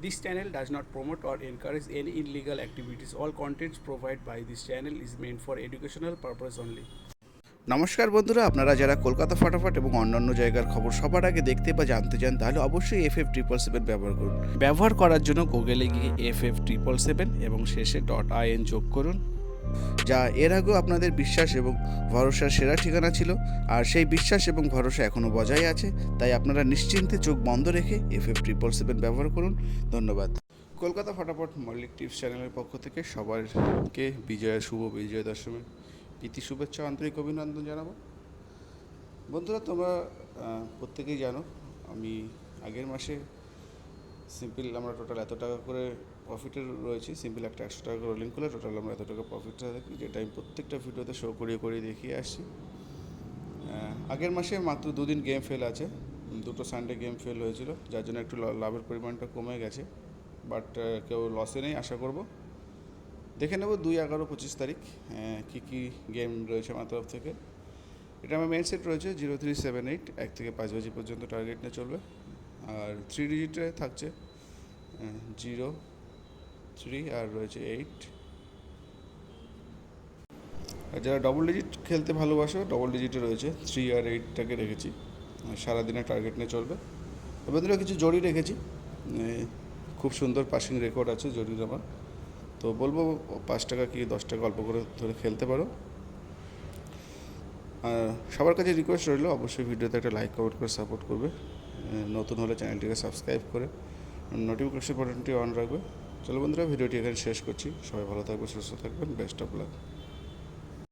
This channel does not promote or encourage any illegal activities. All contents provided by this channel is meant for educational purpose only. নমস্কার বন্ধুরা, আপনারা যারা কলকাতা ফাটাফাট এবং অন্যান্য জায়গার খবর সবার আগে দেখতে বা জানতে চান তাহলে অবশ্যই FF777 ব্যবহার করুন। ব্যবহার করার জন্য গুগলে গিয়ে FF777 এবং শেষে .in যোগ করুন, যা এর আগেও আপনাদের বিশ্বাস এবং ভরসার সেরা ঠিকানা ছিল, আর সেই বিশ্বাস এবং ভরসা এখনও বজায় আছে। তাই আপনারা নিশ্চিন্তে চোখ বন্ধ রেখে FF777 ব্যবহার করুন। ধন্যবাদ। কলকাতা ফাটাফাট মল্লিক টিপস চ্যানেলের পক্ষ থেকে সবাইকে শুভ বিজয়া দশমীর প্রীতি শুভেচ্ছা আন্তরিক অভিনন্দন জানাবো। বন্ধুরা, তোমরা প্রত্যেকেই জানো আমি আগের মাসে সিম্পল আমরা টোটাল এত টাকা করে প্রফিটের রয়েছি। সিম্পল একটা 100 টাকা করে রোলিং করলে টোটাল আমরা এত টাকা প্রফিটটা দেখি, যেটা আমি প্রত্যেকটা ভিডিওতে শো করিয়ে দেখিয়ে আসছি। আগের মাসে মাত্র 2 দিন গেম ফেল আছে, দুটো সানডে গেম ফেল হয়েছিল, যার জন্য একটু লাভের পরিমাণটা কমে গেছে। বাট কেউ লসে নেই আশা করব। দেখে নেব 2-11-25 তারিখ কী গেম রয়েছে আমার তরফ থেকে। এটা আমার মেন সেট রয়েছে 0378, 1 থেকে 5 বাজি পর্যন্ত টার্গেট নিয়ে চলবে। আর 3 ডিজিটে থাকছে 0, 3 আর রয়েছে 8। আর যারা ডবল ডিজিট খেলতে ভালোবাসো, ডবল ডিজিটে রয়েছে 3 আর 8টাকে রেখেছি, সারাদিনে টার্গেট নিয়ে চলবে। বন্ধুরা, কিছু জড়ি রেখেছি, খুব সুন্দর পাসিং রেকর্ড আছে জড়ির আমার। তো বলবো 5 টাকা কি 10 টাকা অল্প করে ধরে খেলতে পারো। সবার কাছে রিকোয়েস্ট রইল অবশ্যই ভিডিওতে একটা লাইক কমেন্ট করে সাপোর্ট করবে। নতুন হলে চ্যানেলটিকে সাবস্ক্রাইব করে নোটিফিকেশন বাটনটি অন রাখবে। চলো বন্ধুরা, ভিডিওটি এখানে শেষ করছি। সবাই ভালো থাকবে, সুস্থ থাকবেন। Best of luck.